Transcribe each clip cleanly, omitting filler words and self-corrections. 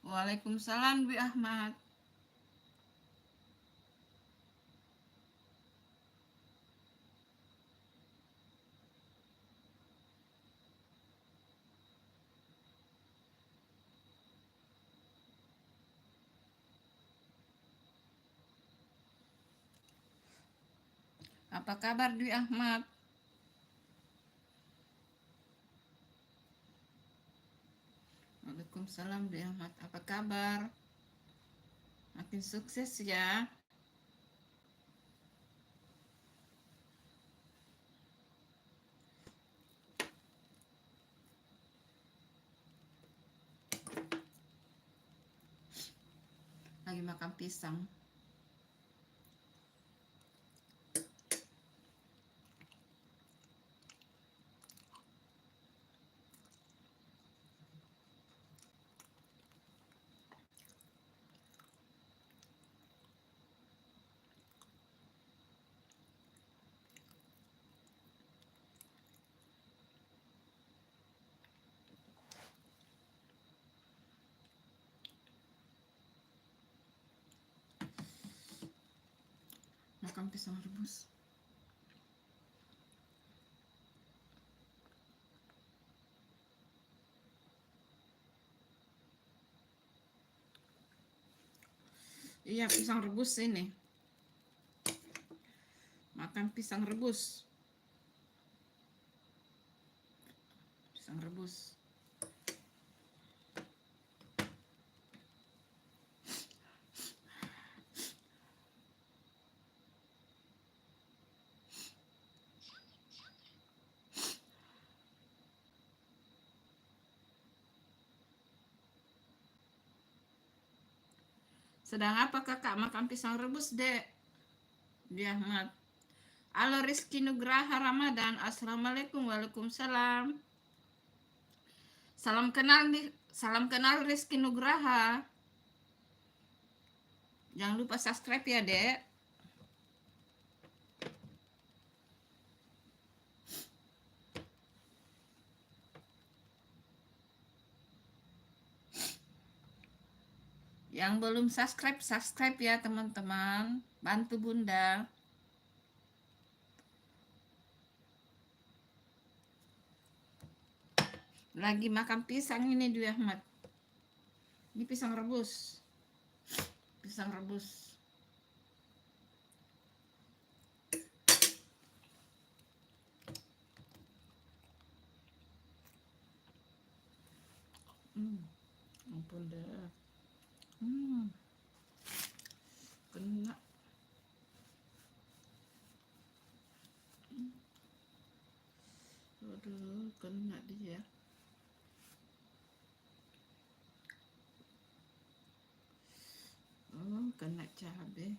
Waalaikumsalam Bu Ahmad. Apa kabar Dwi Ahmad? Waalaikumsalam Dwi Ahmad. Apa kabar? Makin sukses ya. Lagi makan pisang. Makan pisang rebus. Iya, pisang rebus ini. Makan pisang rebus. Pisang rebus. Sedang apa kakak makan pisang rebus, Dek? Dwi Ahmad. Halo Rizky Nugraha Ramadan. Assalamualaikum. Waalaikumsalam. Salam kenal nih. Salam kenal Rizky Nugraha. Jangan lupa subscribe ya, Dek. Yang belum subscribe, subscribe ya teman-teman. Bantu Bunda. Lagi makan pisang ini Dwi Ahmad. Ini pisang rebus. Pisang rebus. Ampun dah. Kena. Aduh, kena dia. Oh, kena cabai.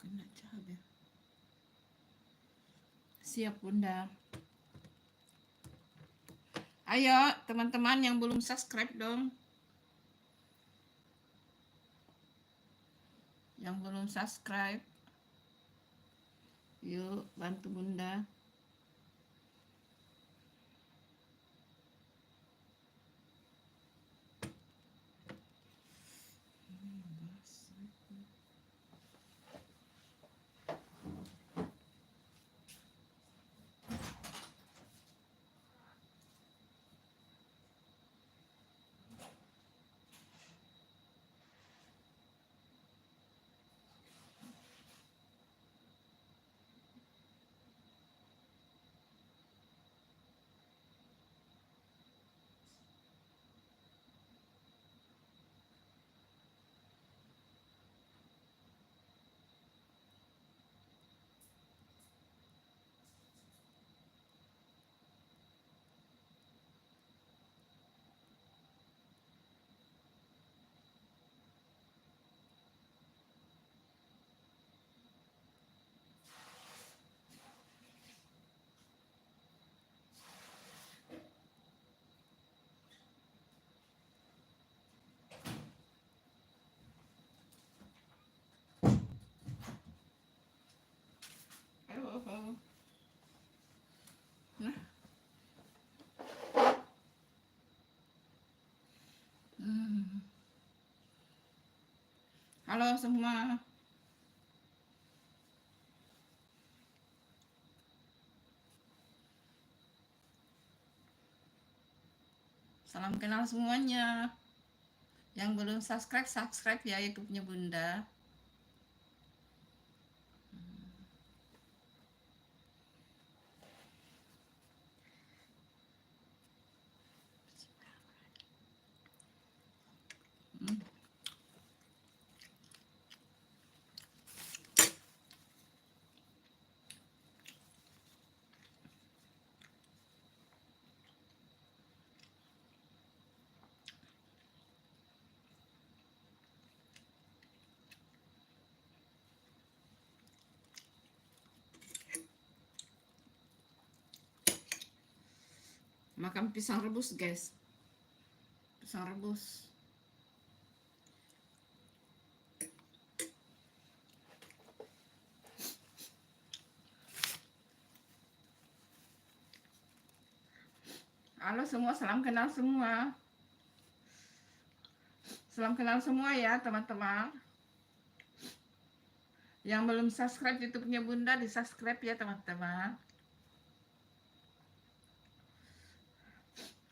Kena cabai. Siap Bunda. Ayo teman-teman yang belum subscribe dong. Yang belum subscribe. Yuk bantu Bunda. Halo semua. Salam kenal semuanya. Yang belum subscribe, subscribe ya YouTube-nya Bunda. Makan pisang rebus guys. Pisang rebus. Halo semua, salam kenal semua. Salam kenal semua ya teman-teman. Yang belum subscribe YouTube-nya Bunda, di subscribe ya teman-teman.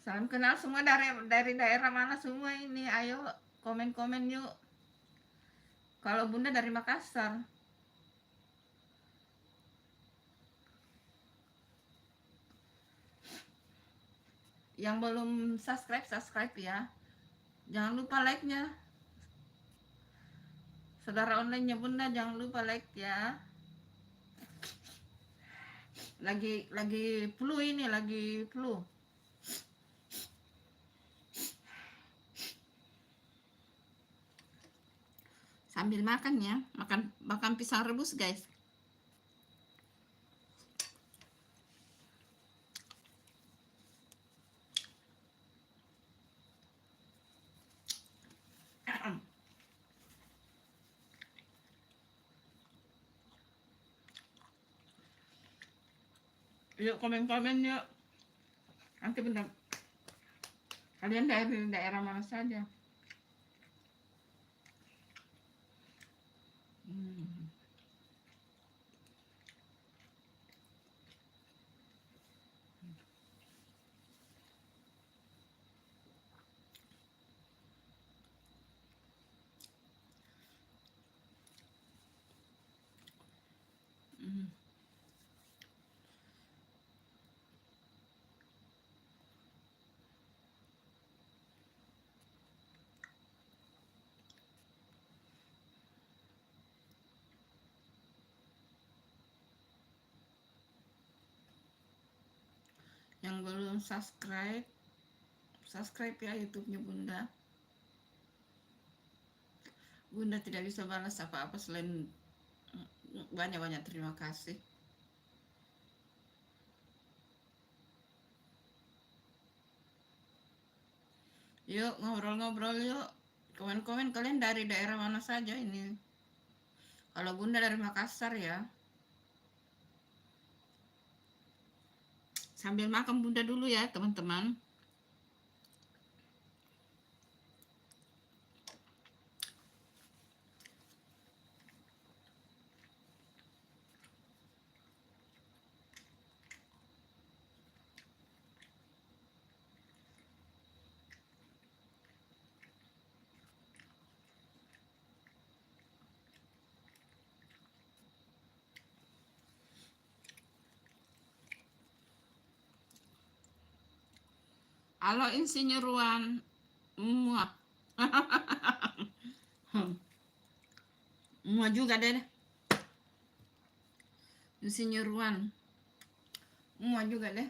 Salam kenal semua dari daerah mana semua ini. Ayo komen-komen yuk. Kalau Bunda dari Makassar. Yang belum subscribe, subscribe ya. Jangan lupa like-nya. Saudara online-nya Bunda, jangan lupa like ya. Lagi flu ini, lagi flu. Sambil makan ya, makan pisang rebus guys. Yuk komen-komen yuk. Nanti Bunda, kalian dari daerah mana saja. Yang belum subscribe, subscribe ya YouTube-nya Bunda. Bunda tidak bisa balas apa-apa selain banyak-banyak terima kasih. Yuk ngobrol-ngobrol yuk. Komen-komen kalian dari daerah mana saja ini. Kalau Bunda dari Makassar ya. Sambil makan Bunda dulu ya teman-teman. Halo Insinyur Wan. Muah. Muah juga deh. Insinyur Wan. Muah juga deh.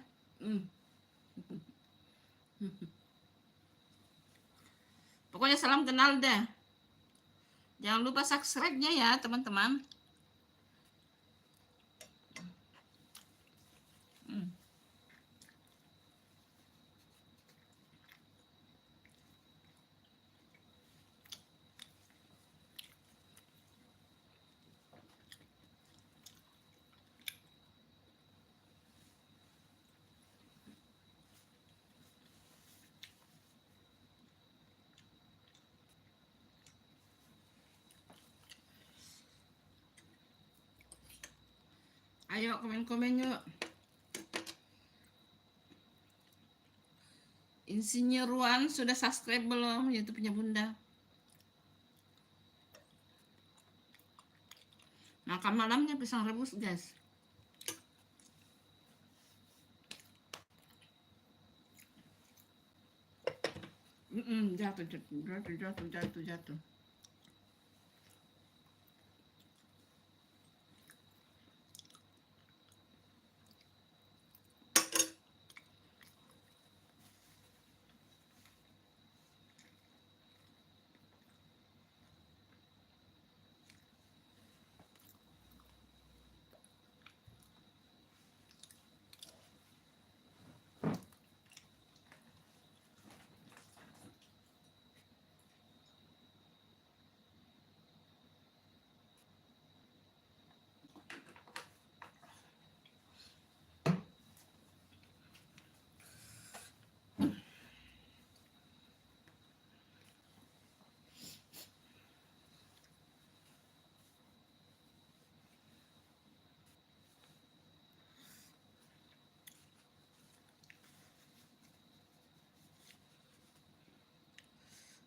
Pokoknya salam kenal deh. Jangan lupa subscribe-nya ya teman-teman. Ayo komen-komen yuk. Insinyur Ruan sudah subscribe belum YouTube-nya Bunda? Makan malamnya pisang rebus, guys. Jatuh.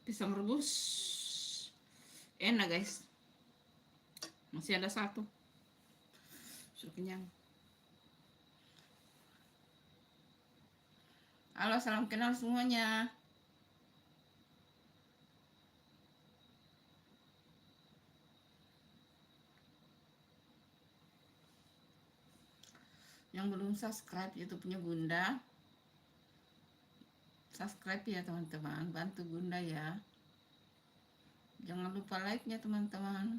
Pisang rebus enak, guys. Masih ada satu. Sudah kenyang. Halo, salam kenal semuanya. Yang belum subscribe YouTube-nya Bunda, subscribe ya teman-teman. Bantu Bunda ya. Jangan lupa like-nya teman-teman.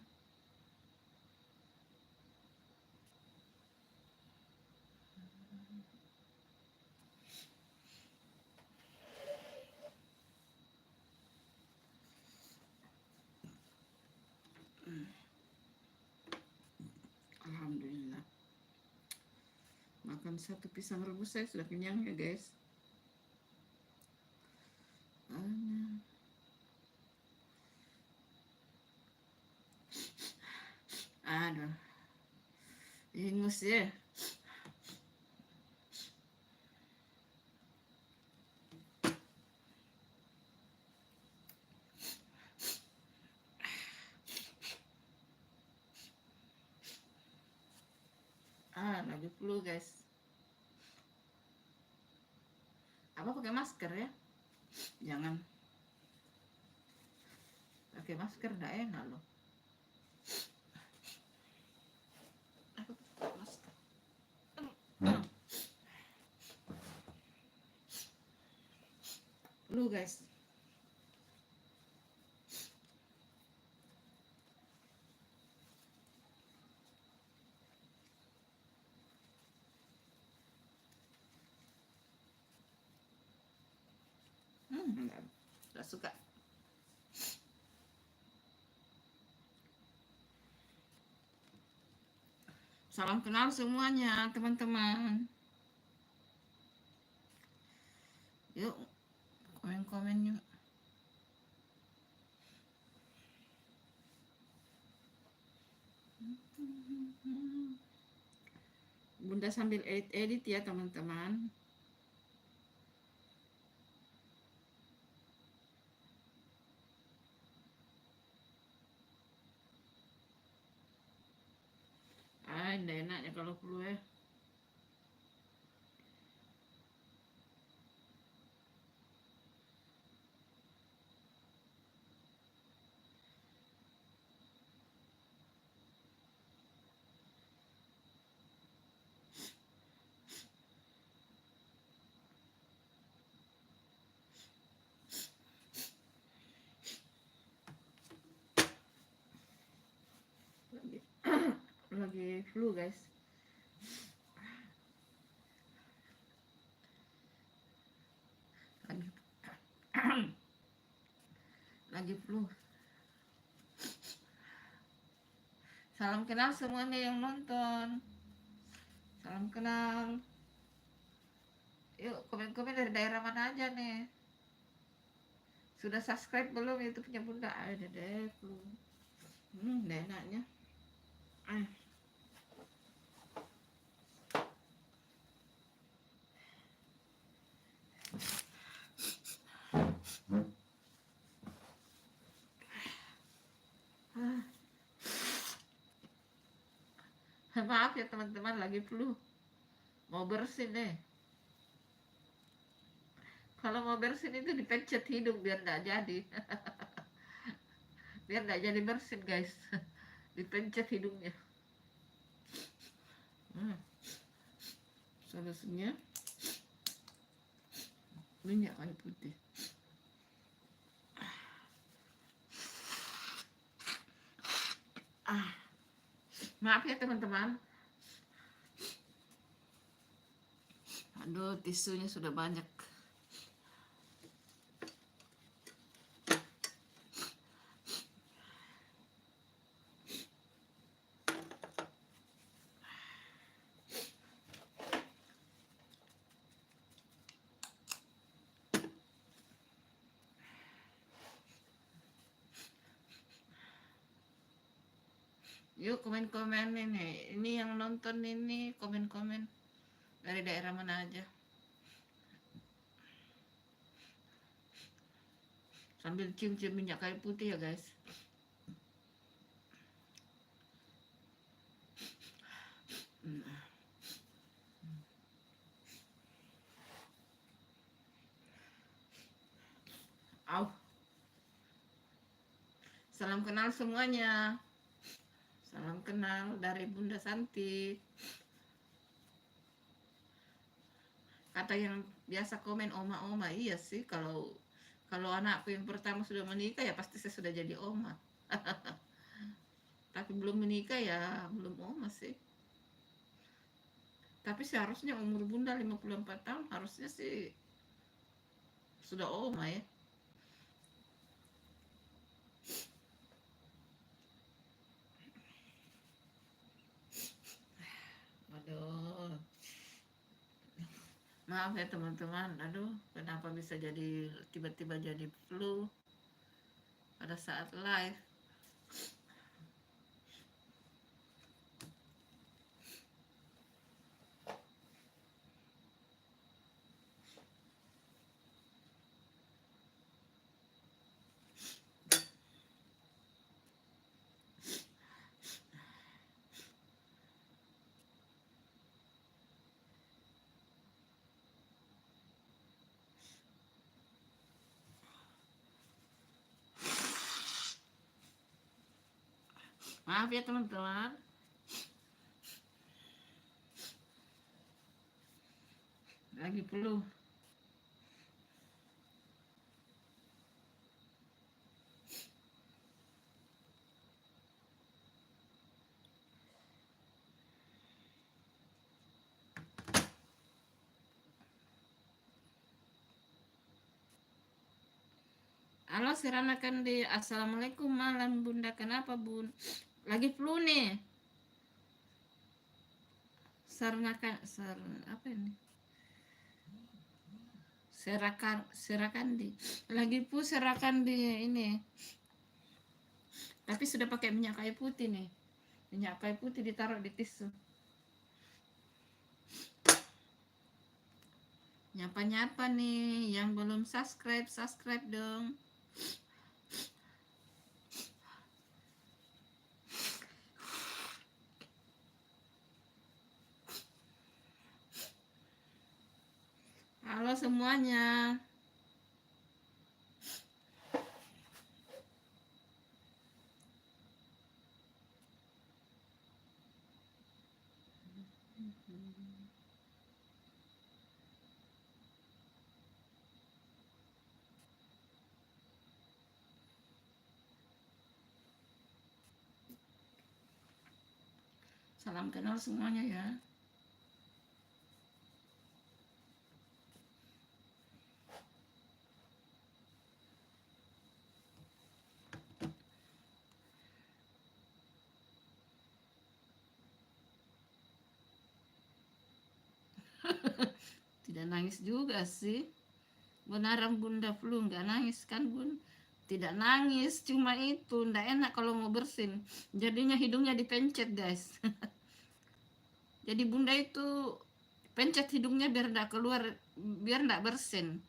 Alhamdulillah. Makan satu pisang rebus saya sudah kenyang ya, guys. Aduh, ingus ya. Lagi flu, guys. Apa pakai masker ya? Jangan pakai masker, enggak enak loh. Aku pakai masker. Flu, guys. Gak suka. Salam kenal semuanya teman-teman. Yuk komen-komen yuk. Bunda sambil edit ya teman-teman. Enggak enaknya kalau flu ya. Lagi flu, guys. Lagi flu. Salam kenal semuanya yang nonton. Salam kenal. Yuk komen-komen dari daerah mana aja nih. Sudah subscribe belum YouTube-nya Bunda? Ada deh flu. Enggak enaknya. maaf ya teman-teman, lagi flu. Mau bersin deh. Kalau mau bersin itu dipencet hidung biar nggak jadi. Biar nggak jadi bersin guys. Dipencet hidungnya. Solusinya minyak kayu putih. Maaf ya teman-teman. Aduh, tisunya sudah banyak. Yuk komen-komen ini. Ini yang nonton ini komen-komen dari daerah mana aja. Sambil cium-cium minyak kayu putih ya guys. Au. Salam kenal semuanya. Salam kenal dari Bunda Santi. Kata yang biasa komen oma-oma, iya sih, kalau anakku yang pertama sudah menikah ya pasti saya sudah jadi oma. Tapi belum menikah ya belum oma sih. Tapi seharusnya umur Bunda 54 tahun harusnya sih sudah oma ya. Aduh. Maaf ya teman-teman. Aduh, kenapa bisa jadi tiba-tiba jadi flu pada saat live. Maaf ya teman-teman. Lagi flu. Halo Sirana Kandi, assalamualaikum malam Bunda, kenapa Bun? Lagi flu nih. Apa ini? Serakandi. Lagi flu Serakandi ini. Tapi sudah pakai minyak kayu putih nih. Minyak kayu putih ditaruh di tisu. Nyapa-nyapa nih, yang belum subscribe dong. Halo semuanya. Salam kenal semuanya ya. Tidak nangis juga sih. Benaran Bunda flu, nggak nangis kan Bun? Tidak nangis, cuma itu nggak enak kalau mau bersin. Jadinya hidungnya dipencet guys. Jadi Bunda itu pencet hidungnya biar nggak keluar, biar nggak bersin.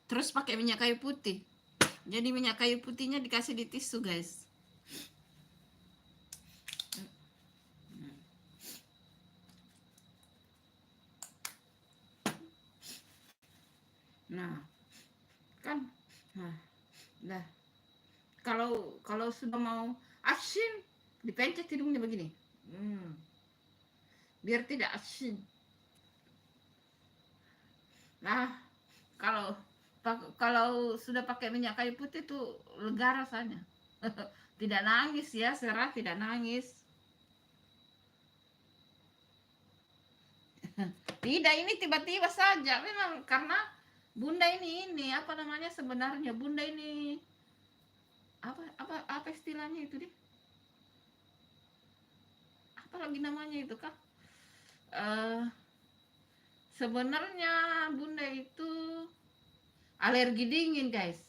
Terus pakai minyak kayu putih. Jadi minyak kayu putihnya dikasih di tisu guys. Nah, kan. Nah, kalau sudah mau asin, dipencet hidungnya begini. Biar tidak asin. Nah, kalau kalau sudah pakai minyak kayu putih tuh lega rasanya. Tidak nangis ya, Serah tidak nangis. Tidak, ini tiba-tiba saja. Memang karena Bunda ini apa namanya sebenarnya Bunda ini apa istilahnya itu deh? Apa lagi namanya itu kak? Sebenarnya Bunda itu alergi dingin guys.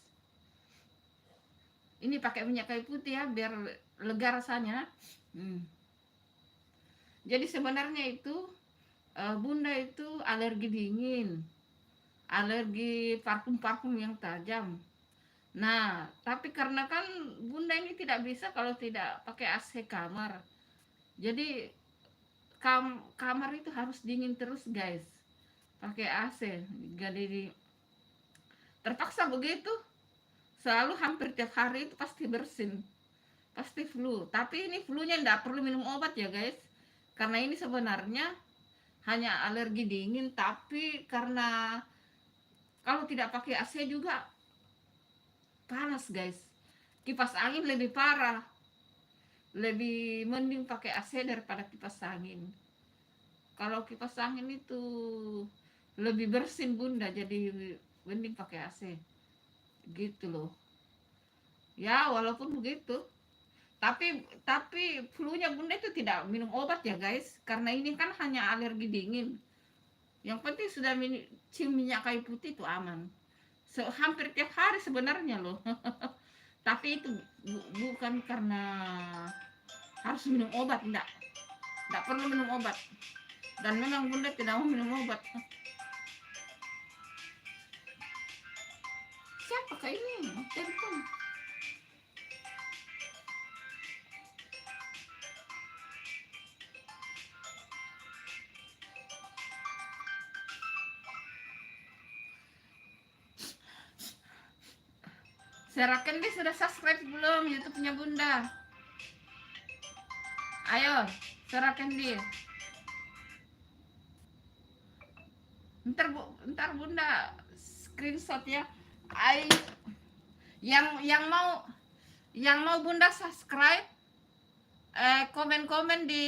Ini pakai minyak kayu putih ya biar lega rasanya. Jadi sebenarnya itu Bunda itu alergi dingin, alergi parfum-parfum yang tajam. Nah, tapi karena kan Bunda ini tidak bisa kalau tidak pakai AC kamar. Jadi kamar itu harus dingin terus guys, pakai AC. Jadi terpaksa begitu. Selalu hampir tiap hari itu pasti bersin, pasti flu. Tapi ini flunya tidak perlu minum obat ya guys, karena ini sebenarnya hanya alergi dingin. Tapi karena kalau tidak pakai AC juga panas guys, kipas angin lebih parah, lebih mending pakai AC daripada kipas angin. Kalau kipas angin itu lebih bersin Bunda, jadi mending pakai AC gitu loh ya. Walaupun begitu, tapi flu-nya Bunda itu tidak minum obat ya guys, karena ini kan hanya alergi dingin. Yang penting sudah cium minyak kayu putih itu aman. Hampir tiap hari sebenarnya loh. Tapi itu bukan karena harus minum obat, enggak perlu minum obat. Dan memang Bunda tidak mau minum obat. Siapa kak ini? Telepon. Sarah Candy sudah subscribe belum YouTube-nya Bunda? Ayo, Sarah Candy. Ntar Bunda screenshot ya. Yang mau Bunda subscribe, komen-komen di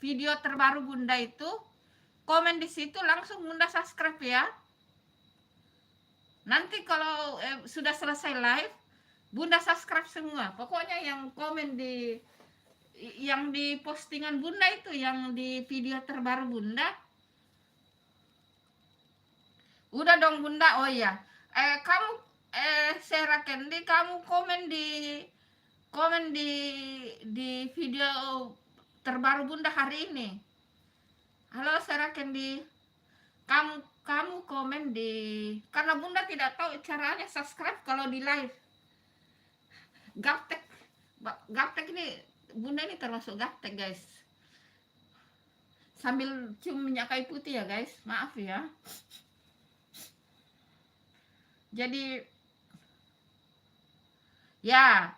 video terbaru Bunda itu, komen di situ langsung Bunda subscribe ya. Nanti kalau sudah selesai live, Bunda subscribe semua. Pokoknya yang komen yang di postingan Bunda itu, yang di video terbaru Bunda. Udah dong Bunda. Oh iya, kamu Sarah Candy, kamu komen di video terbaru Bunda hari ini. Halo Sarah Candy, kamu komen karena Bunda tidak tahu caranya subscribe kalau di live. Gaptek ini Bunda ini termasuk gaptek guys. Sambil cium minyak kayu putih ya guys, maaf ya. Jadi ya,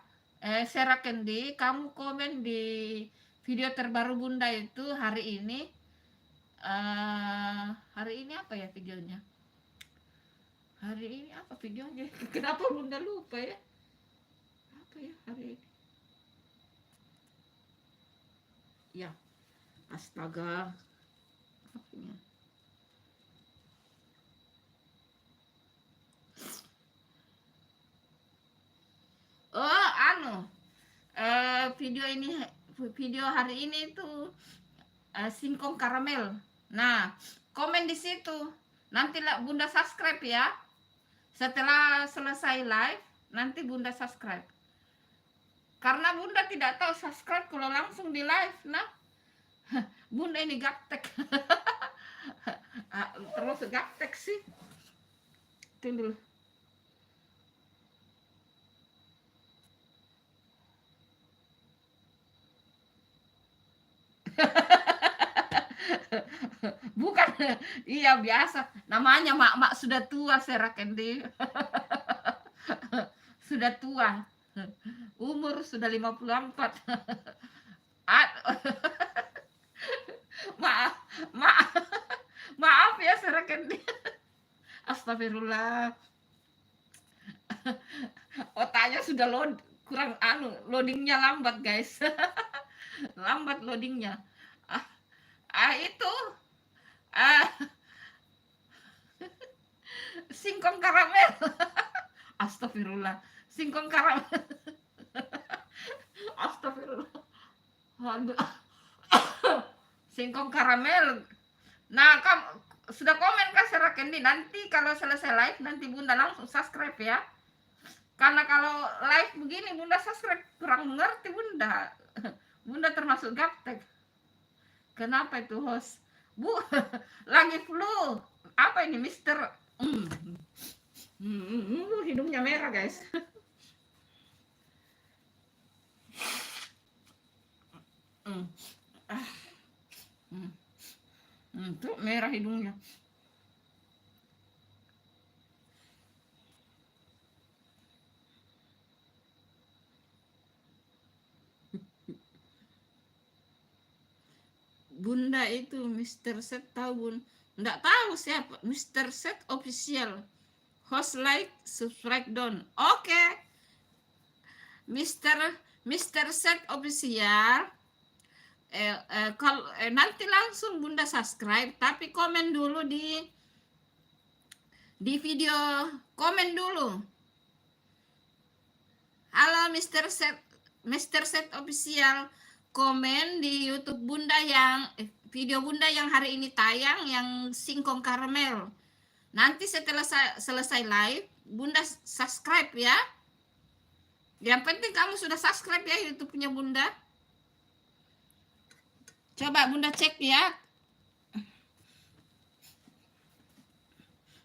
Sarah Candy, kamu komen di video terbaru Bunda itu hari ini. Hari ini apa ya videonya? Hari ini apa videonya? Kenapa Bunda lupa ya? Apa ya hari ini? Ya, astaga. Apanya? Oh, video hari ini tuh singkong karamel. Nah, komen di situ. Nanti lah Bunda subscribe ya. Setelah selesai live, nanti Bunda subscribe. Karena Bunda tidak tahu subscribe kalau langsung di live. Nah, Bunda ini gaptek. Terus gaptek sih. Tunggu. Bukan Iya biasa, namanya mak-mak sudah tua Sarah Candy. Sudah tua. Umur sudah 54. Maaf, maaf, maaf ya Sarah Candy. Astagfirullah. Otaknya sudah kurang loadingnya lambat guys. Lambat loadingnya. Itu singkong karamel. Astagfirullah. Singkong karamel. Astagfirullah. Singkong karamel. Nah, kamu sudah komen kan Sarah Candy? Nanti kalau selesai live nanti Bunda langsung subscribe ya. Karena kalau live begini Bunda subscribe kurang mengerti Bunda. Bunda termasuk gaptek. Kenapa itu host? Bu, lagi flu. Apa ini Mister? Hidungnya merah guys. Tuh merah hidungnya. Bunda itu Mr. Set tahu Bun? Nggak tahu siapa. Mr. Set official. Host like, subscribe down. Oke. Mr. Set official. Nanti langsung Bunda subscribe, tapi komen dulu di video, komen dulu. Halo Mr. Set official, komen di YouTube Bunda yang video Bunda yang hari ini tayang yang singkong karamel. Nanti setelah selesai live Bunda subscribe ya. Yang penting kamu sudah subscribe ya YouTube-nya Bunda. Coba Bunda cek ya.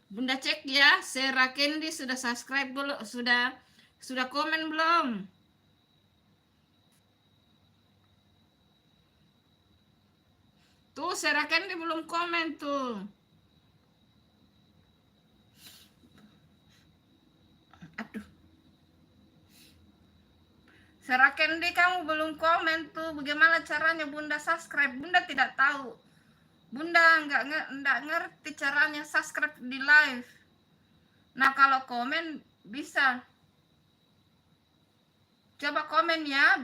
Bunda cek ya, Sarah Candy sudah subscribe belum? Sudah komen belum? Tuh Sarah Candy belum komen tuh. Aduh. Sarah Candy kamu belum komen tuh. Bagaimana caranya Bunda subscribe? Bunda tidak tahu. Bunda nggak ngerti caranya subscribe di live. Nah kalau komen bisa. Coba komen ya.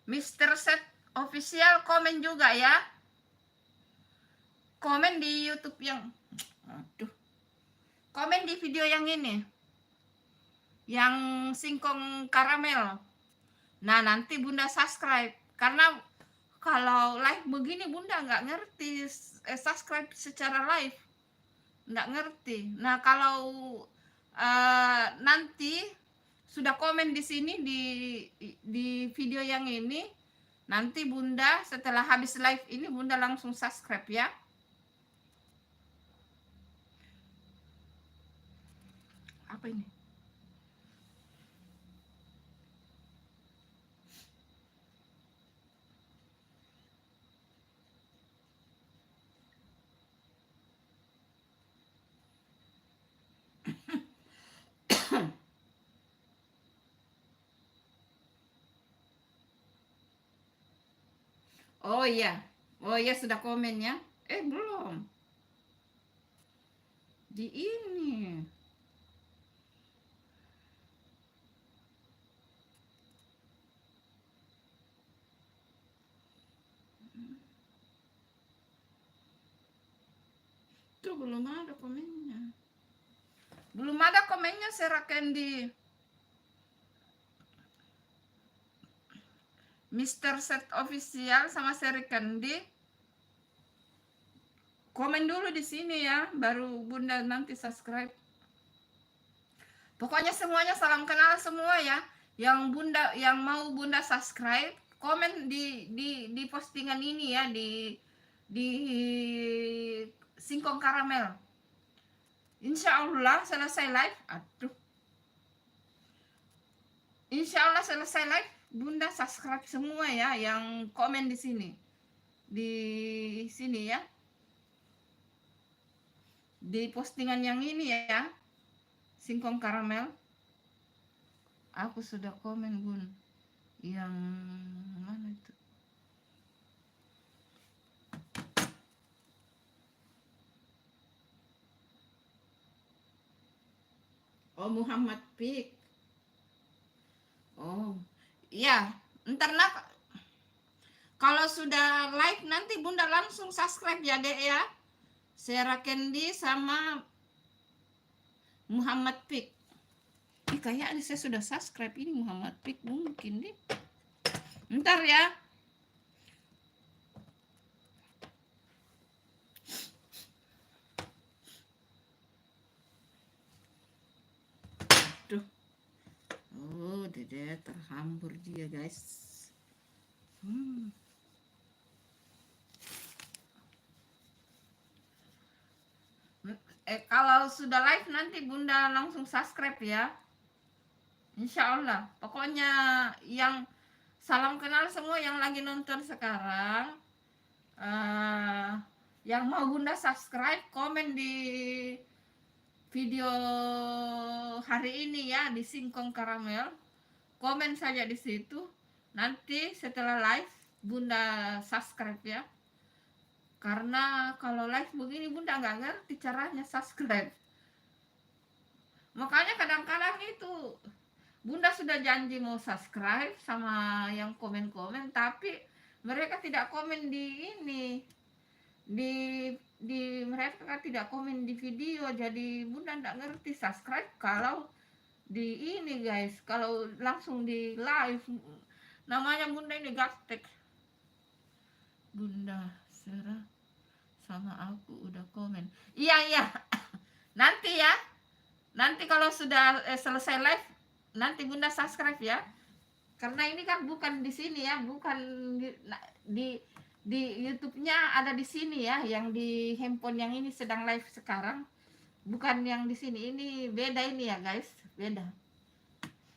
Mr. Set official komen juga ya. Komen di YouTube yang komen di video yang ini. Yang singkong karamel. Nah nanti Bunda subscribe. Karena kalau live begini Bunda nggak ngerti subscribe secara live. Nggak ngerti. Nah kalau nanti sudah komen di sini di video yang ini, nanti Bunda setelah habis live ini Bunda langsung subscribe ya. Apa ini? Oh iya sudah komen ya. Belum. Di ini. Tuh belum ada komennya. Belum ada komennya Sarah Candy. Mr. Set official sama Sarah Candy. Komen dulu di sini ya, baru Bunda nanti subscribe. Pokoknya semuanya salam kenal semua ya. Yang mau Bunda subscribe, komen di postingan ini ya, di singkong karamel. Insya Allah selesai live. Insya Allah selesai live Bunda subscribe semua ya yang komen di sini. Di sini ya. di postingan yang ini ya, singkong karamel. Aku sudah komen Bun. Yang mana itu? Oh, Muhammad Pik. Oh, iya. Ntar nak, kalau sudah like nanti Bunda langsung subscribe ya Dek ya. Sarah Candy sama Muhammad Pik. Ih, kayaknya saya sudah subscribe ini Muhammad Pik mungkin deh. Ntar ya. Tuh. Oh, dede terhambur dia guys. Kalau sudah live nanti Bunda langsung subscribe ya. Insya Allah. Pokoknya yang salam kenal semua yang lagi nonton sekarang. Yang mau Bunda subscribe, komen di video hari ini ya, di singkong karamel. Komen saja di situ. Nanti setelah live Bunda subscribe ya. Karena kalau live begini Bunda nggak ngerti caranya subscribe. Makanya kadang-kadang itu Bunda sudah janji mau subscribe sama yang komen-komen, tapi mereka tidak komen di ini, di mereka tidak komen di video. Jadi Bunda nggak ngerti subscribe kalau di ini guys, kalau langsung di live. Namanya Bunda ini gaptek. Bunda Sarah sama aku udah komen. Iya. Nanti ya. Nanti kalau sudah selesai live, nanti Bunda subscribe ya. Karena ini kan bukan di sini ya, bukan di YouTube-nya ada di sini ya, yang di handphone yang ini sedang live sekarang. Bukan yang di sini, ini beda ini ya guys, beda.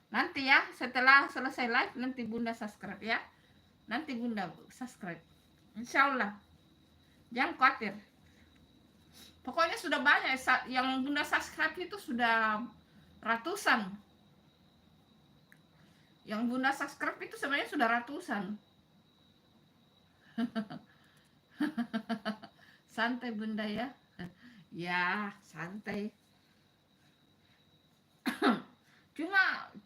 Nanti ya, setelah selesai live nanti Bunda subscribe ya. Nanti Bunda subscribe. Insya Allah. Jangan khawatir. Pokoknya sudah banyak yang Bunda subscribe itu sudah ratusan. Yang Bunda subscribe itu sebenarnya sudah ratusan. Santai Bunda ya. Ya, santai.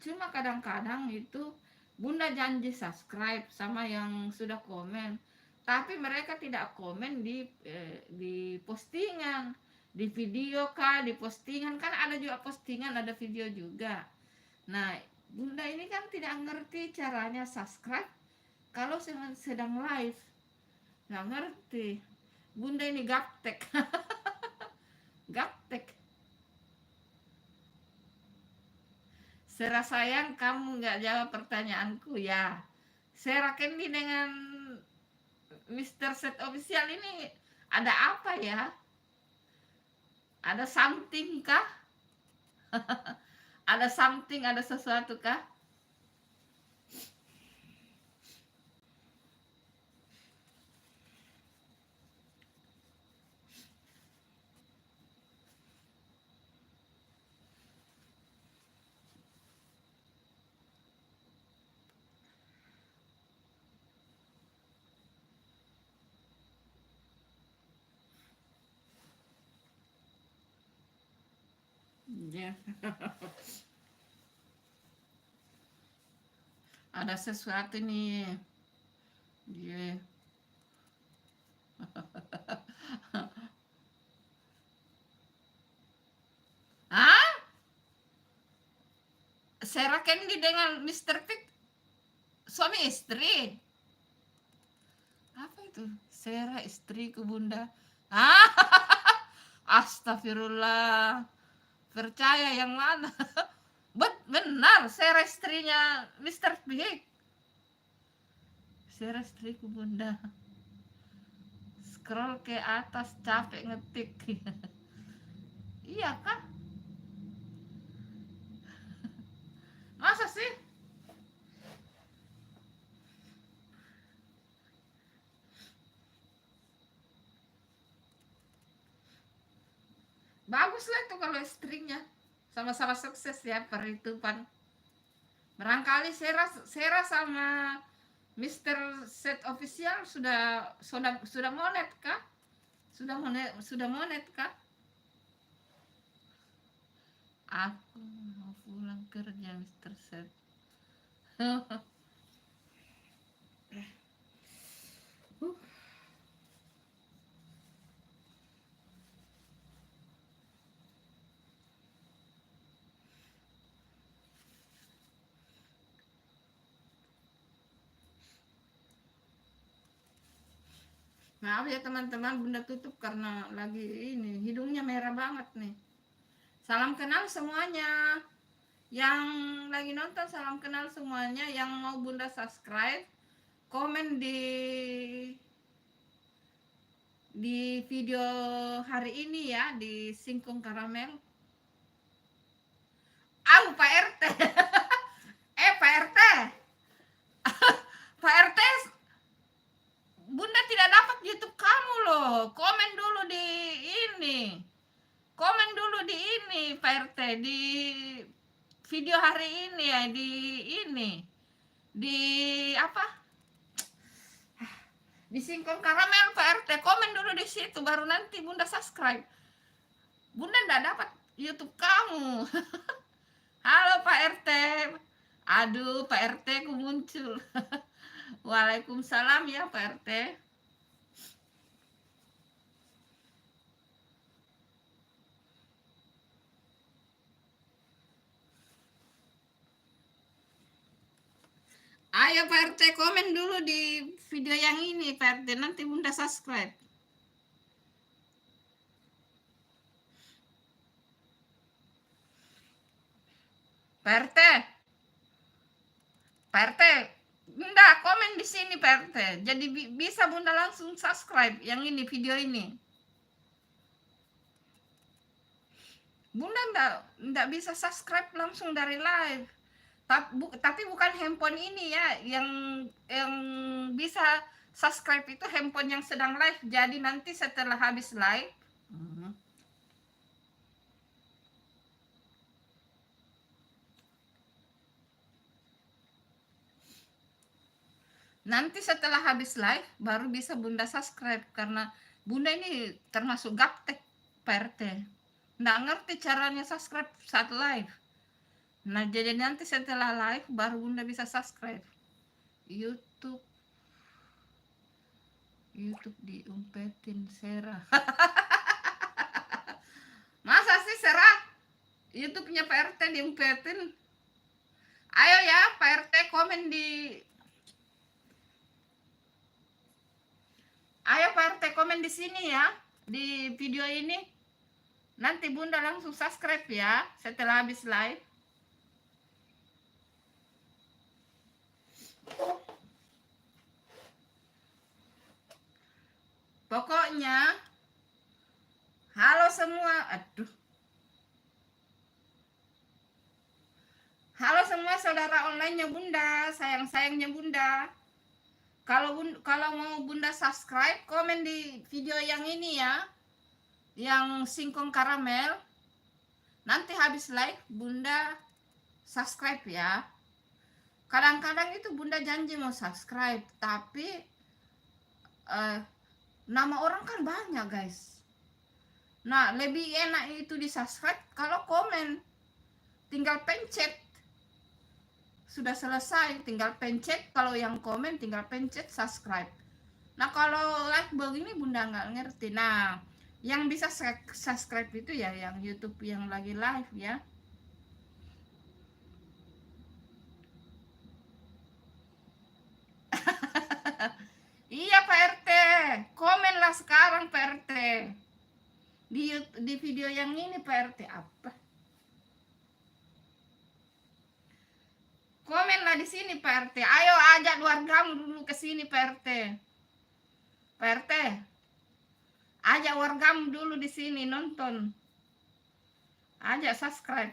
Cuma kadang-kadang itu Bunda janji subscribe sama yang sudah komen, tapi mereka tidak komen di postingan, di video kah, di postingan kan ada juga postingan, ada video juga. Nah, Bunda ini kan tidak ngerti caranya subscribe kalau sedang live, nggak ngerti. Bunda ini gaptek. Gaptek. Sarah sayang kamu nggak jawab pertanyaanku ya. Sarah Candy dengan Mr. Set Official ini ada apa ya? Ada something kah? Ada something, ada sesuatu kah? Ya. Ada sesuatu nih. Yeah. Hah? Sarah Candy dengan Mr. Pick suami istri. Apa itu? Sarah istriku Bunda. Ah, astagfirullah. Percaya yang mana? Benar, Sarah istrinya Mr. Big. Sarah istriku Bunda. Scroll ke atas capek ngetik. Iya kan? Masa sih? baguslah itu kalau istrinya sama-sama sukses ya perhitungan. Barangkali Sera sama Mister Set Official sudah monet kah? Sudah monet kah? Aku mau pulang kerja, Mister Set. Maaf ya teman-teman, Bunda tutup karena lagi ini hidungnya merah banget nih. Salam kenal semuanya. Yang lagi nonton salam kenal semuanya. Yang mau Bunda subscribe, komen di video hari ini ya, di Singkong Karamel. Pak RT. Pak RT. Pak RT, Bunda tidak dapat YouTube kamu loh. Komen dulu di ini. Komen dulu di ini, Pak RT, di video hari ini ya, di ini. Di apa? Di Singkong Karamel, Pak RT. Komen dulu di situ, baru nanti Bunda subscribe. Bunda enggak dapat YouTube kamu. Halo Pak RT. Aduh, Pak RT ku muncul. Waalaikumsalam ya Pak RT. Ayo Pak RT, komen dulu di video yang ini Pak RT, nanti Bunda subscribe. Pak RT. Pak RT, Bunda komen di sini Pak RT. Jadi bisa Bunda langsung subscribe yang ini, video ini. Bunda enggak bisa subscribe langsung dari live. Tapi bukan handphone ini ya, yang bisa subscribe itu handphone yang sedang live. Jadi nanti setelah habis live, nanti setelah habis live baru bisa Bunda subscribe, karena Bunda ini termasuk gaptek Pak RT. Nggak ngerti caranya subscribe saat live. Nah, jadi nanti setelah live baru Bunda bisa subscribe. YouTube diumpetin Sera. Masa sih Sera? YouTube-nya Pak RT diumpetin? Ayo ya Pak RT, komen di Ayo Pak RT, komen di sini ya, di video ini. Nanti Bunda langsung subscribe ya setelah habis live. Pokoknya halo semua. Halo semua saudara online-nya Bunda, sayang-sayangnya Bunda. Kalau mau Bunda subscribe, komen di video yang ini ya, yang Singkong Karamel. Nanti habis live Bunda subscribe ya. Kadang-kadang itu Bunda janji mau subscribe, tapi nama orang kan banyak guys. Nah, lebih enak itu di subscribe kalau komen. Tinggal pencet. Sudah selesai, tinggal pencet. Kalau yang komen tinggal pencet subscribe. Nah, kalau like begini Bunda nggak ngerti. Nah, yang bisa subscribe itu ya yang YouTube yang lagi live ya. Iya Pak RT, komenlah sekarang Pak RT. Di video yang ini Pak RT apa? Komenlah di sini Pak RT. Ayo ajak wargamu dulu ke sini Pak RT. Pak RT, ajak wargamu dulu di sini nonton. Ajak subscribe.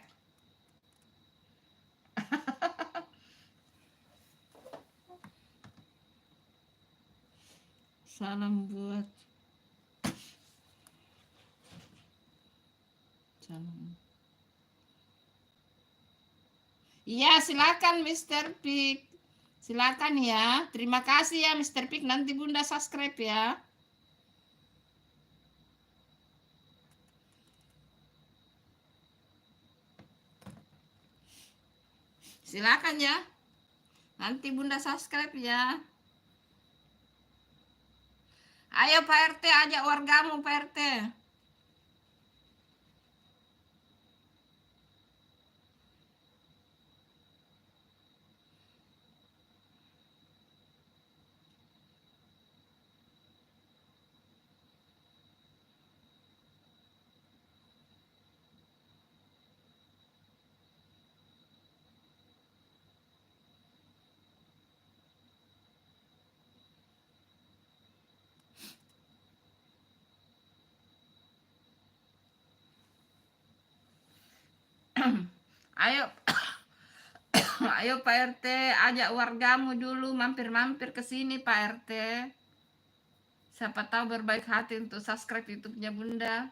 Salam buat Iya, silakan Mr. Pig. Silakan ya. Terima kasih ya Mr. Pig. Nanti Bunda subscribe ya. Silakan ya. Nanti Bunda subscribe ya. Ayo Pak RT, ajak wargamu Pak RT. Ayo, ayo Pak RT, ajak wargamu dulu mampir-mampir ke sini Pak RT. Siapa tahu berbaik hati untuk subscribe YouTube-nya Bunda.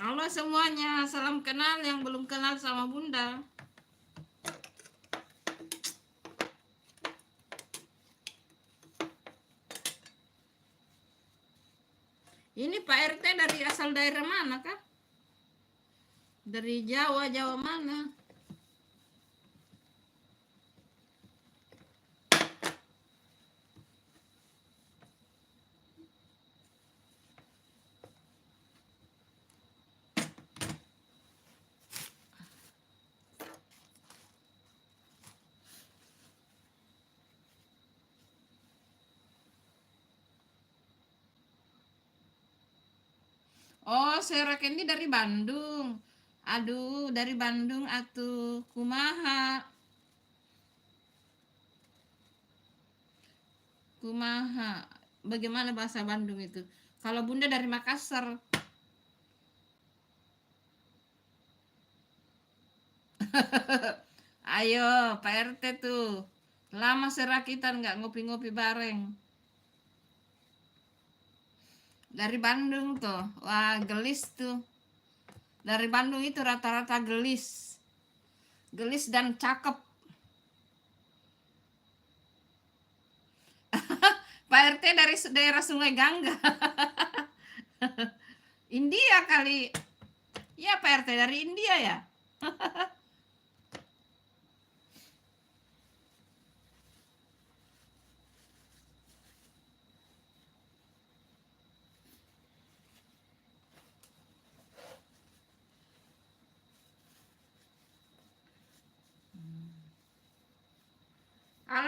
Halo semuanya, salam kenal yang belum kenal sama Bunda. Ini Pak RT dari asal daerah mana kah? Dari Jawa, Jawa mana? Oh, saya Kendi dari Bandung. Aduh, dari Bandung atuh. Kumaha? Kumaha? Bagaimana bahasa Bandung itu? Kalau Bunda dari Makassar. Ayo, Pak RT tuh. Lama serakitan nggak ngopi-ngopi bareng. Dari Bandung tuh. Wah, gelis tuh. Dari Bandung itu rata-rata gelis. Gelis dan cakep. Pak RT dari daerah Sungai Gangga. India kali. Ya, Pak RT dari India ya.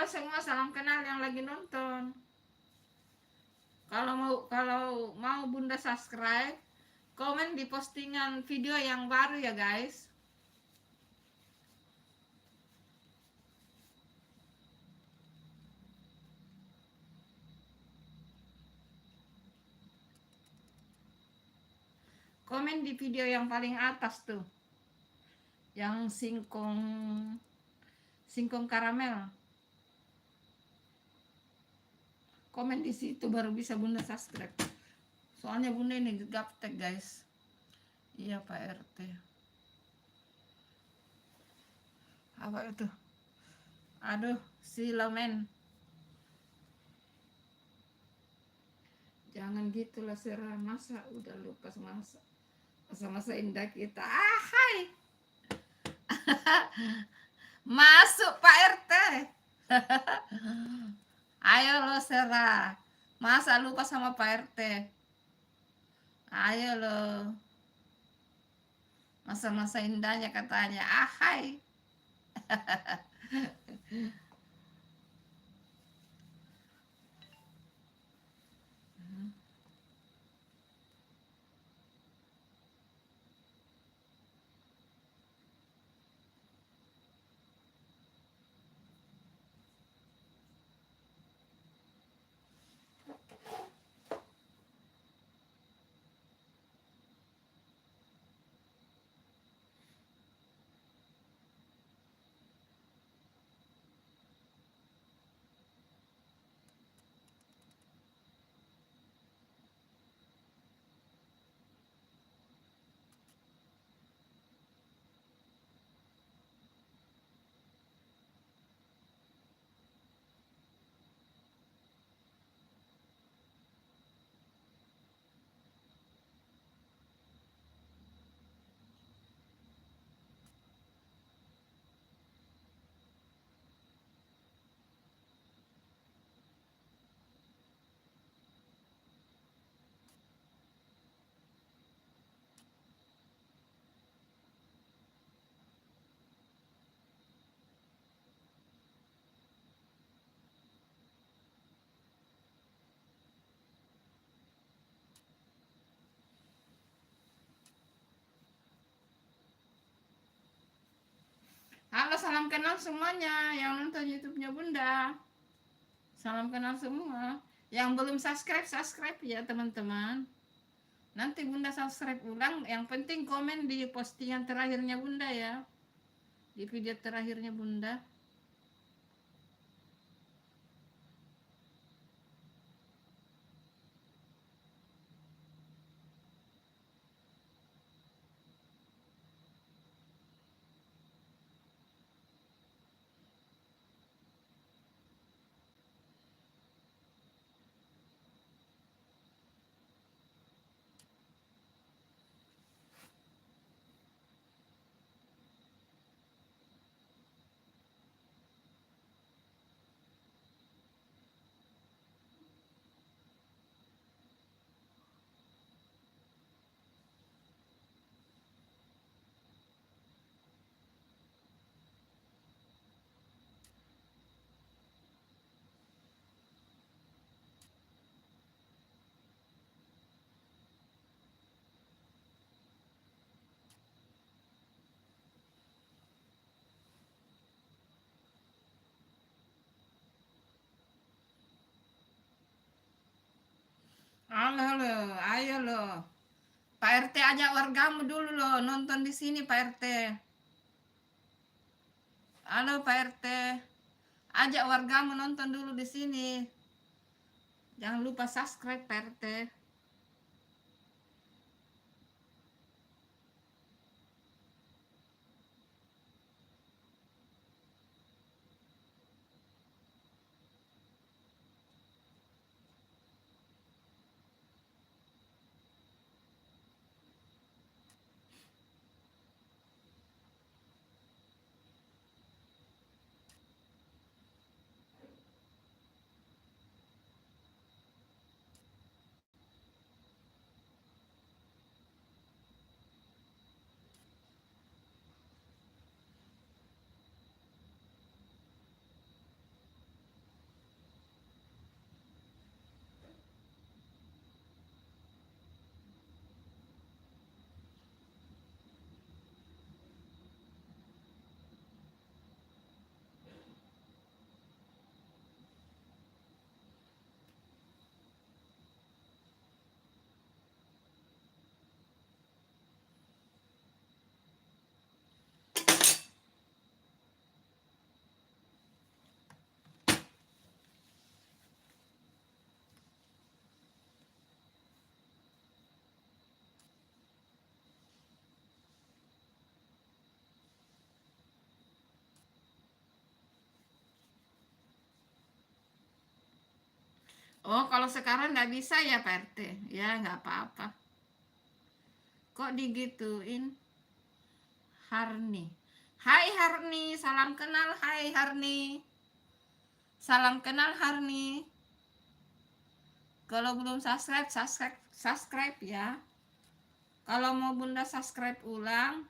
Halo semua, salam kenal yang lagi nonton. Kalau mau Bunda subscribe, komen di postingan video yang baru ya guys. Komen di video yang paling atas tuh, yang singkong karamel. Komen di situ baru bisa Bunda subscribe. Soalnya Bunda ini gaptek guys. Iya Pak RT. Apa itu? Aduh, silamen. Jangan gitulah Sera, masa udah lupa masa-masa indah kita. Hai. Masuk Pak RT. Ayo lo Sera. Masa lupa sama Pak RT? Ayo lo. Masa-masa indahnya katanya. Hai. Halo, salam kenal semuanya yang nonton YouTube-nya Bunda. Salam kenal semua. Yang belum subscribe, subscribe ya teman-teman. Nanti Bunda subscribe ulang. Yang penting komen di postingan terakhirnya Bunda ya. Di video terakhirnya Bunda. Halo, halo, ayo lo. Pak RT ajak wargamu dulu lo nonton di sini Pak RT. Halo Pak RT. Ajak wargamu nonton dulu di sini. Jangan lupa subscribe Pak RT. Oh, kalau sekarang nggak bisa ya Pak RT? Ya nggak apa-apa. Kok digituin? Harni. Hai Harni, salam kenal. Hai Harni. Salam kenal Harni. Kalau belum subscribe, subscribe ya. Kalau mau Bunda subscribe ulang,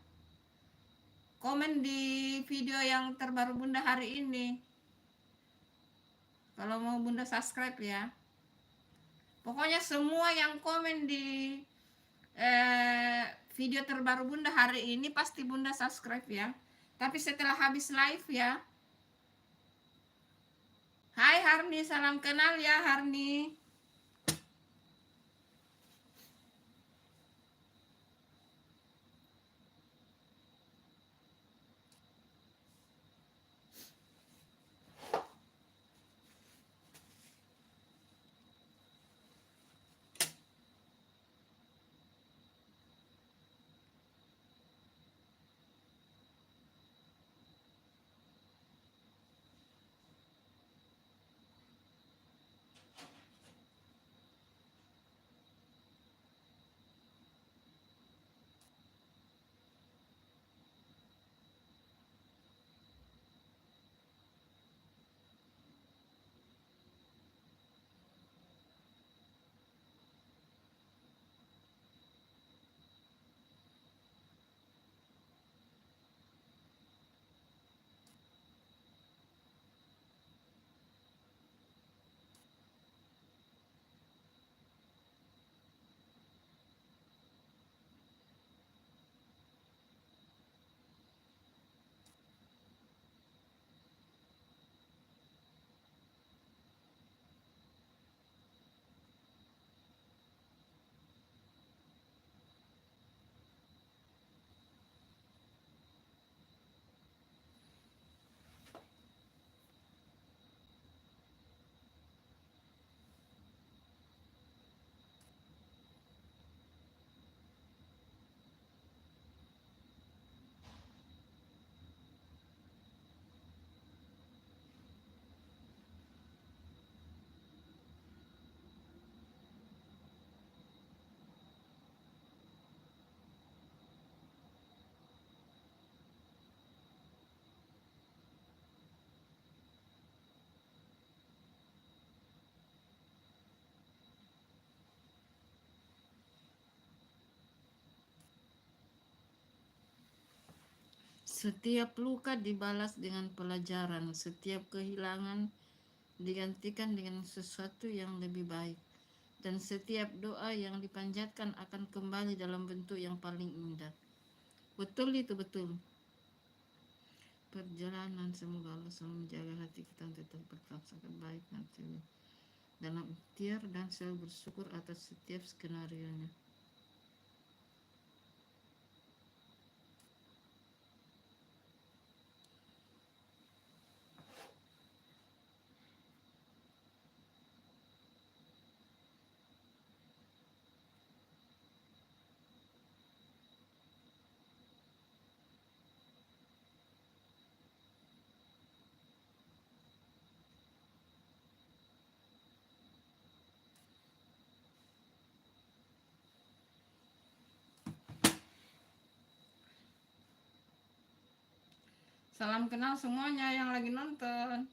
komen di video yang terbaru Bunda hari ini. Kalau mau Bunda subscribe ya. Pokoknya semua yang komen di video terbaru Bunda hari ini pasti Bunda subscribe ya. Tapi setelah habis live ya. Hai Harni, salam kenal ya Harni. Setiap luka dibalas dengan pelajaran, setiap kehilangan digantikan dengan sesuatu yang lebih baik, dan setiap doa yang dipanjatkan akan kembali dalam bentuk yang paling indah. Betul itu, betul. Perjalanan, semoga Allah selalu menjaga hati kita tetap berprasangka baik nanti dalam ikhtiar dan selalu bersyukur atas setiap skenario-nya. Salam kenal semuanya yang lagi nonton.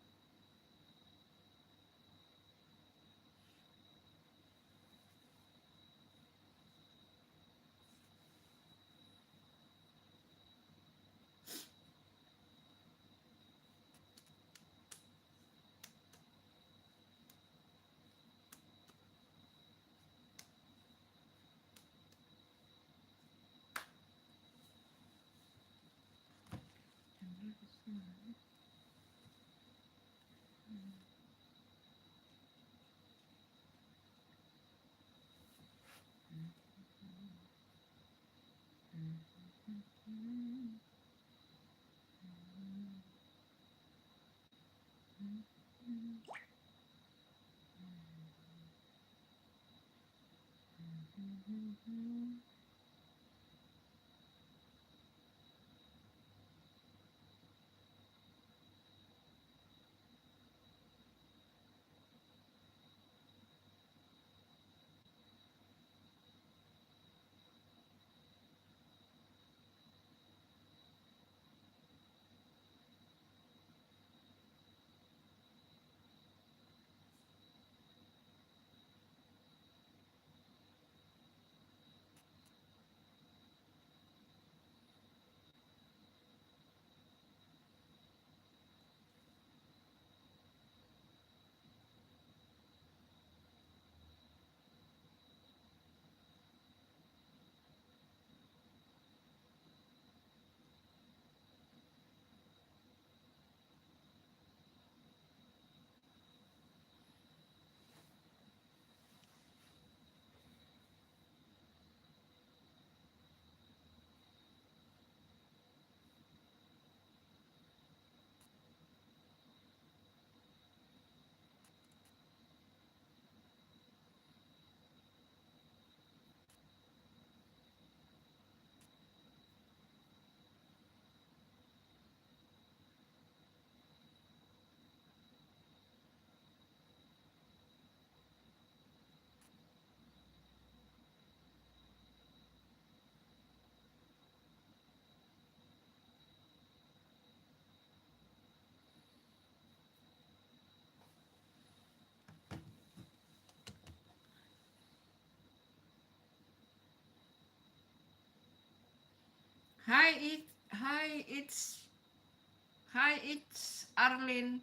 It's Arlin.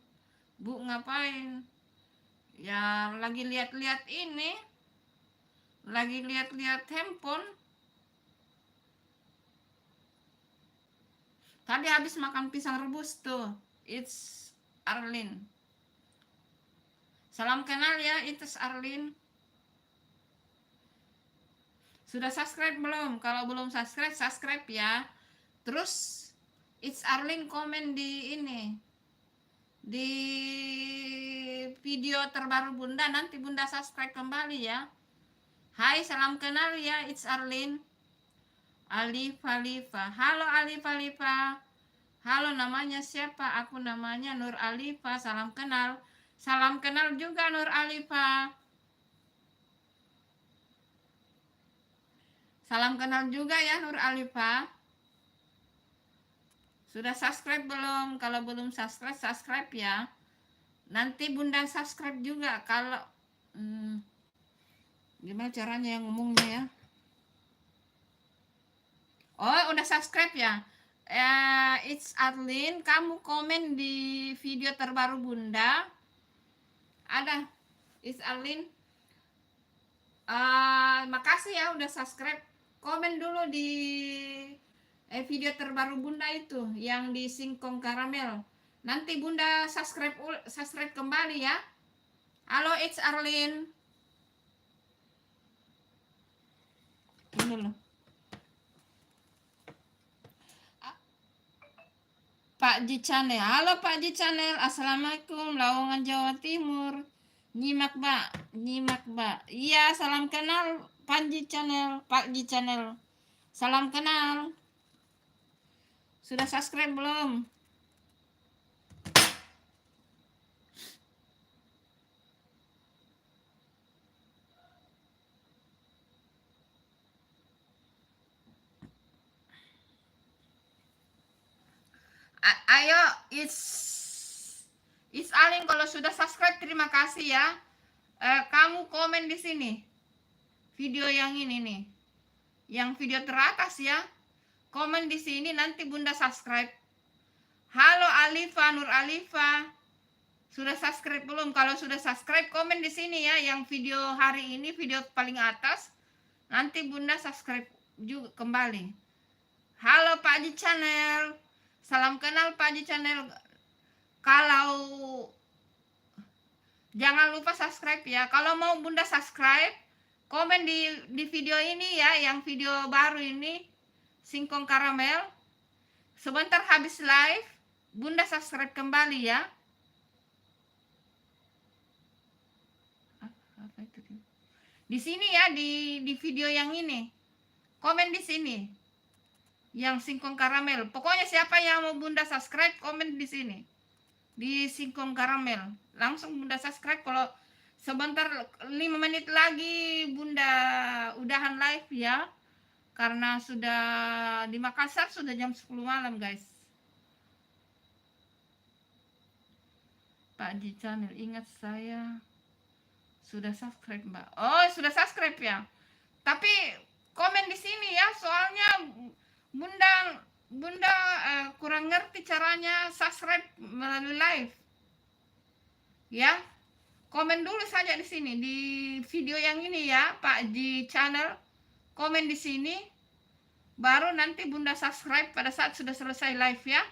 Bu ngapain? Ya lagi lihat-lihat ini. Lagi lihat-lihat handphone. Tadi habis makan pisang rebus tuh. It's Arlin. Salam kenal ya, it's Arlin. Sudah subscribe belum? Kalau belum subscribe, subscribe ya. Terus it's Arlin komen di ini. Di video terbaru Bunda, nanti Bunda subscribe kembali ya. Hai, salam kenal ya, it's Arlin. Alif Alifa. Halo Alif Alifa. Halo, namanya siapa? Aku namanya Nur Alifa. Salam kenal. Salam kenal juga Nur Alifa. Salam kenal juga ya Nur Alifa. Sudah subscribe belum? Kalau belum subscribe, subscribe ya. Nanti Bunda subscribe juga. Kalau gimana caranya yang ngomongnya ya? Oh, udah subscribe ya? It's Arlin. Kamu komen di video terbaru Bunda. Ada It's Arlin. Makasih ya udah subscribe. Komen dulu di video terbaru Bunda itu yang di singkong karamel. Nanti Bunda subscribe kembali ya. Halo, it's Arlin. Ini loh. Pak Ji Channel. Halo Pak Ji Channel. Assalamualaikum, Lamongan Jawa Timur. Nyimak Mbak. Iya, salam kenal Pak Ji Channel. Salam kenal. Sudah subscribe belum? Ayo, it's Alin. Kalau sudah subscribe terima kasih ya. Kamu komen di sini. Video yang ini nih. Yang video teratas ya. Komen di sini nanti Bunda subscribe. Halo Alifa, Nur Alifa. Sudah subscribe belum? Kalau sudah subscribe komen di sini ya, yang video hari ini, video paling atas. Nanti Bunda subscribe juga kembali. Halo Pak Ji Channel. Salam kenal Pak Ji Channel. Kalau jangan lupa subscribe ya. Kalau mau Bunda subscribe, komen di video ini ya, yang video baru ini, singkong karamel. Sebentar habis live, Bunda subscribe kembali ya. Apa itu? Di sini ya, di video yang ini. Komen di sini. Yang singkong karamel. Pokoknya siapa yang mau Bunda subscribe, komen di sini. Di singkong karamel. Langsung Bunda subscribe. Kalau sebentar 5 menit lagi Bunda udahan live ya. Karena sudah di Makassar sudah jam 10 malam, guys. Pak Ji Channel, ingat saya sudah subscribe, Mbak. Oh, sudah subscribe ya. Tapi komen di sini ya, soalnya Bunda kurang ngerti caranya subscribe melalui live. Ya. Komen dulu saja di sini di video yang ini ya, Pak Ji Channel. Komen di sini. Baru nanti Bunda subscribe pada saat sudah selesai live ya.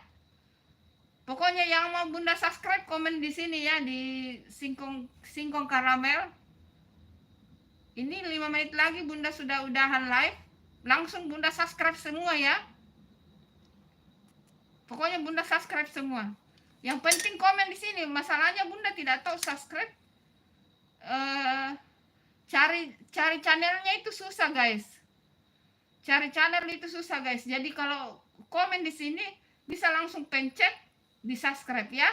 Pokoknya yang mau Bunda subscribe komen di sini ya, di singkong karamel. Ini 5 menit lagi Bunda sudah udahan live. Langsung Bunda subscribe semua ya. Pokoknya Bunda subscribe semua. Yang penting komen di sini. Masalahnya Bunda tidak tahu subscribe. Cari channelnya itu susah, guys. Cari channel itu susah, guys. Jadi kalau komen di sini bisa langsung pencet di subscribe ya.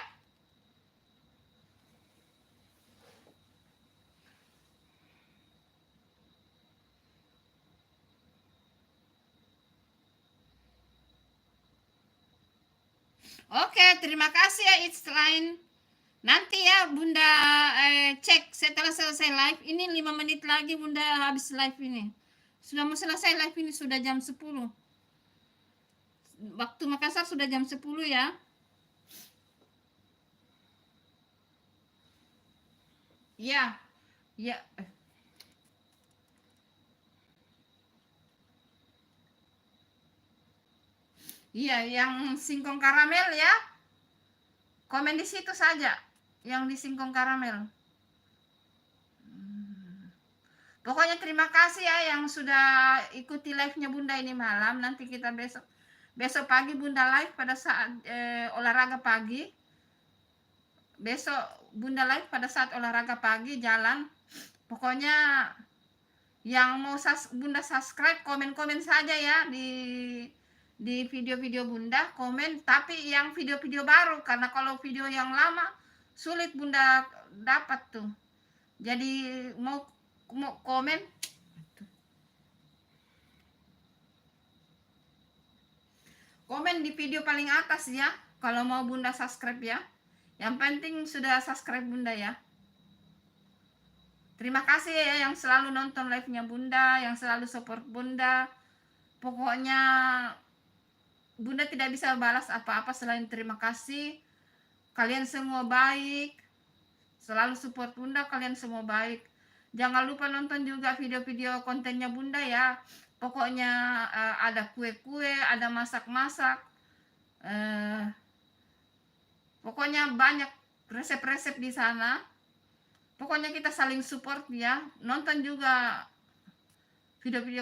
Oke, terima kasih ya It's Line. Nanti ya Bunda cek setelah selesai live. Ini 5 menit lagi Bunda habis live ini. Sudah mau selesai live ini, sudah jam 10. waktu Makassar sudah jam 10 ya. Iya, iya. Iya, yang singkong karamel ya. Komen di situ saja yang di singkong karamel. Pokoknya terima kasih ya yang sudah ikuti live-nya Bunda ini malam. Nanti kita besok pagi Bunda live pada saat olahraga pagi. Besok Bunda live pada saat olahraga pagi jalan. Pokoknya yang mau Bunda subscribe, komen-komen saja ya di video-video Bunda, komen, tapi yang video-video baru, karena kalau video yang lama sulit Bunda dapat tuh. Jadi mau komen di video paling atas ya, kalau mau Bunda subscribe ya. Yang penting sudah subscribe Bunda ya. Terima kasih ya yang selalu nonton live-nya Bunda, yang selalu support Bunda. Pokoknya Bunda tidak bisa balas apa-apa selain terima kasih. Kalian semua baik. Selalu support Bunda, kalian semua baik. Jangan lupa nonton juga video-video kontennya Bunda ya. Pokoknya ada kue-kue, ada masak-masak. Pokoknya banyak resep-resep di sana. Pokoknya kita saling support ya. Nonton juga video-video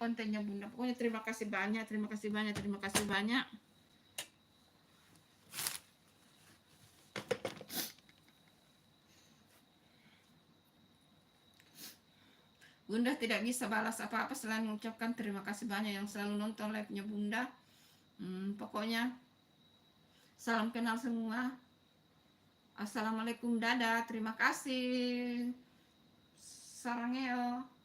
kontennya Bunda. Pokoknya terima kasih banyak, terima kasih banyak, terima kasih banyak. Bunda tidak bisa balas apa-apa selain mengucapkan terima kasih banyak yang selalu nonton live-nya Bunda. Pokoknya salam kenal semua. Assalamualaikum, dadah, terima kasih. Sarangeo.